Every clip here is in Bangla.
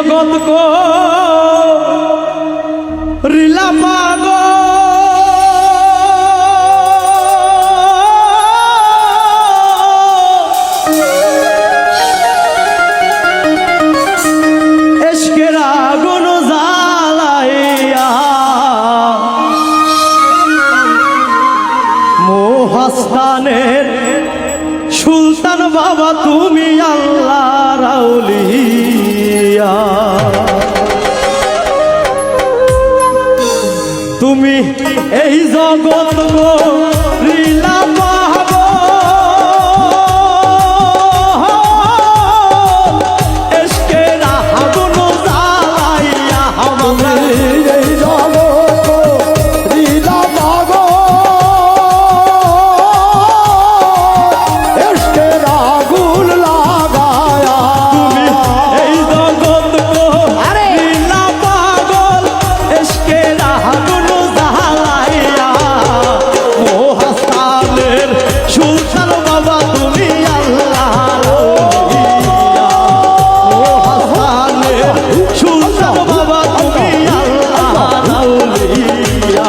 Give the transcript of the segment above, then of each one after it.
জগৎ কো রিলা পাগল এশকের আগুন জ্বালাইয়া মোহাস্তানের সুলতান বাবা তুমি আল্লাহর আউলিয়া তুমি এই জগৎ গরিলা পাগল এশকের আগুন জ্বালাইয়া আমাদের এই জগৎ গরিলা পাগল এশকের আগুন লাগায়া তুমি এই জগৎ গরিলা পাগল এশকের আগুন জ্বালাইয়া মোহাস্তানের সুলতান বাবা তুমি আল্লাহর আউলিয়া মোহাস্তানের সুলতান বাবা তুমি আল্লাহর আউলিয়া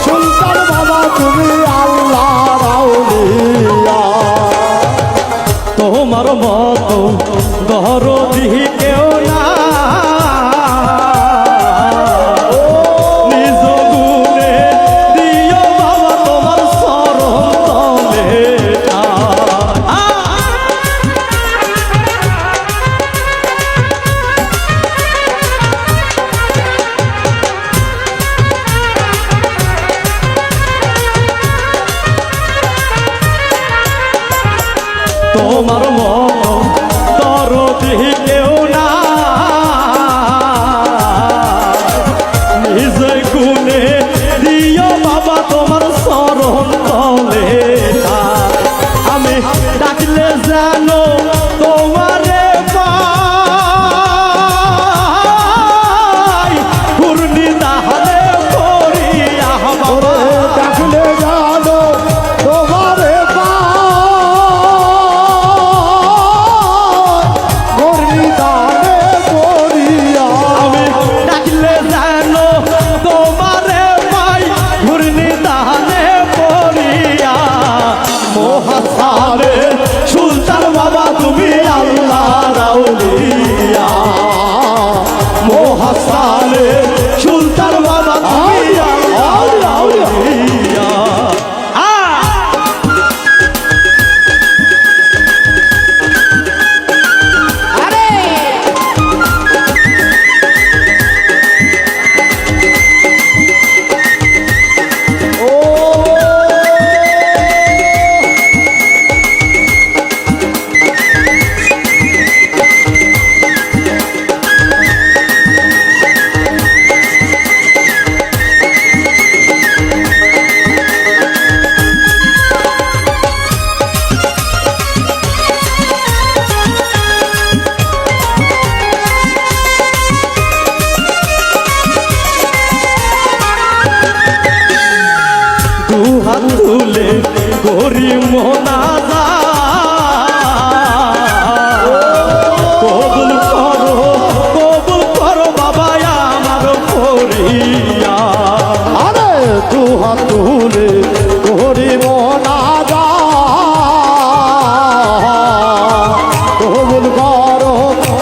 সুলতান বাবা তুমি আল্লাহর আউলিয়া তোমার মতো দরদি কেউ না নিজ গুণে দিও বাবা তোমার চরণ তলে তোমার মতো দরদি কেউ না নিজ গুণে দিও বাবা তোমার চরণ তলে আমি ডাকলে জানো তোমারে পাই ঘূর্ণি তাহলে করিয়া বাবা ডাকলে জানো তোমারে দানে করিয়া আমি ডাকলে জানো তোমারে পাই ঘূর্ণি তাহলে করিয়া মোহাস্তানের সুলতান বাবা তুমি আল্লাহর আউলিয়া মোহাস্তানের সুলতান বাবা তুমি আল্লাহর আউলিয়া দুহাত তুলে করি মোনাজাত কবুল করো বাবা আমার করিয়া আরে দুহাত তুলে করি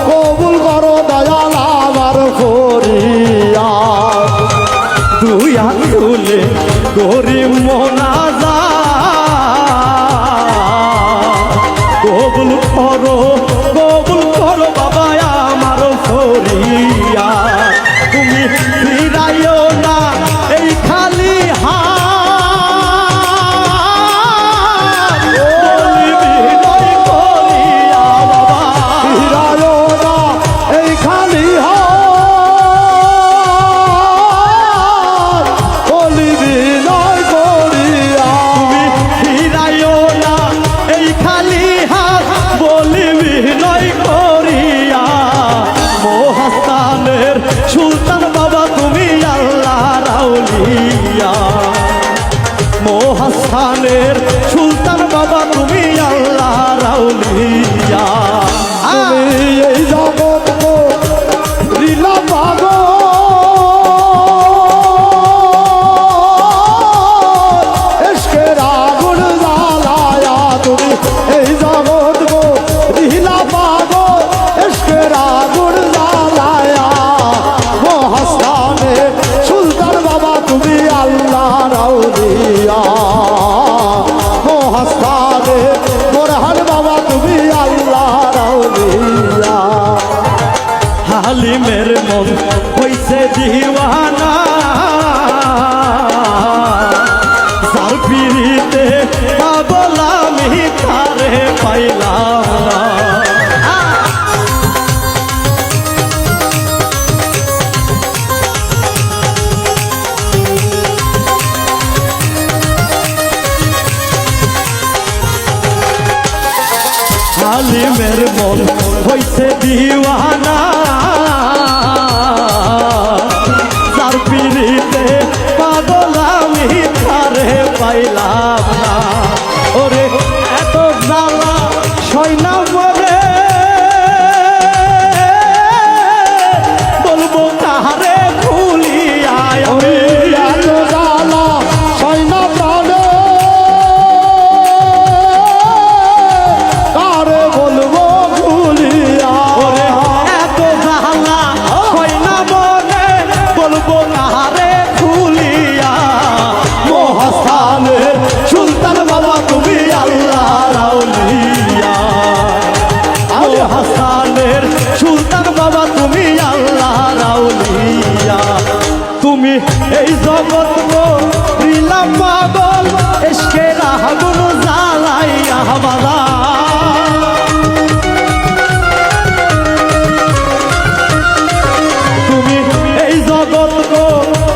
কবুল করো দয়াল আমার করিয়া দুই হাত তুলে করি মোনাজাত কবুল করো বাবা আমার করিয়া তুমি ফিরাইও না এই খালি হাত বলি বিনয় করিয়া বাবা ফিরায়ো না এই খালি হাত সারিয়া তুমি এই জগৎ লীলা পাগল এসকের আগুন জ্বালায়া তুমি এই জগৎ লীলা পাগল এসকের আগুন জ্বালায়া মহাস্থানে সুলতান বাবা তুমি আল্লাহ রাউলিয়া মহাস্থানে মোরহান বাবা তুমি আল্লাহ রাউলিয়া হালিমের মন হইছে দিওয়ানা যার পিড়িতে পাগল আমি তারে পাইলাম না হালিমের মন হইছে দিওয়ানা যার পিড়িতে পাগল আমি তারে পাইলাম না ওরে এত জ্বালা সইনা মরে বলবো কাহারে খুলিয়া আমি এত জ্বালা সৈনা প্রাণে কারে বলবো ভুলিয়া ওরে এত জ্বালা সইনা মরে বলবো কাহারে খুলিয়া মহাস্থানের সুলতান বাবা তুমি আল্লাহ রাউলিয়া মহাস্থানের সুলতান বাবা তুমি আল্লাহ রাউলিয়া তুমি এই জগৎ লীলা পাগল এসকে আগুন জ্বালাইয়া বাবা তুমি এই জগৎ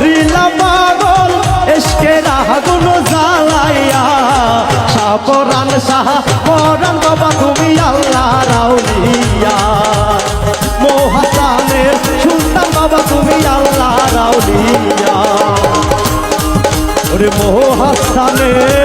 লীলা পাগল এসকে আগুন জ্বালাইয়া সাপরান সাহা পরান বাবা তুমি আল্লাহ রাউলিয়া মহাস্থানের সুলতান বাবা তুমি আল্লাহ রাউলিয়া ওরে মহাস্থানের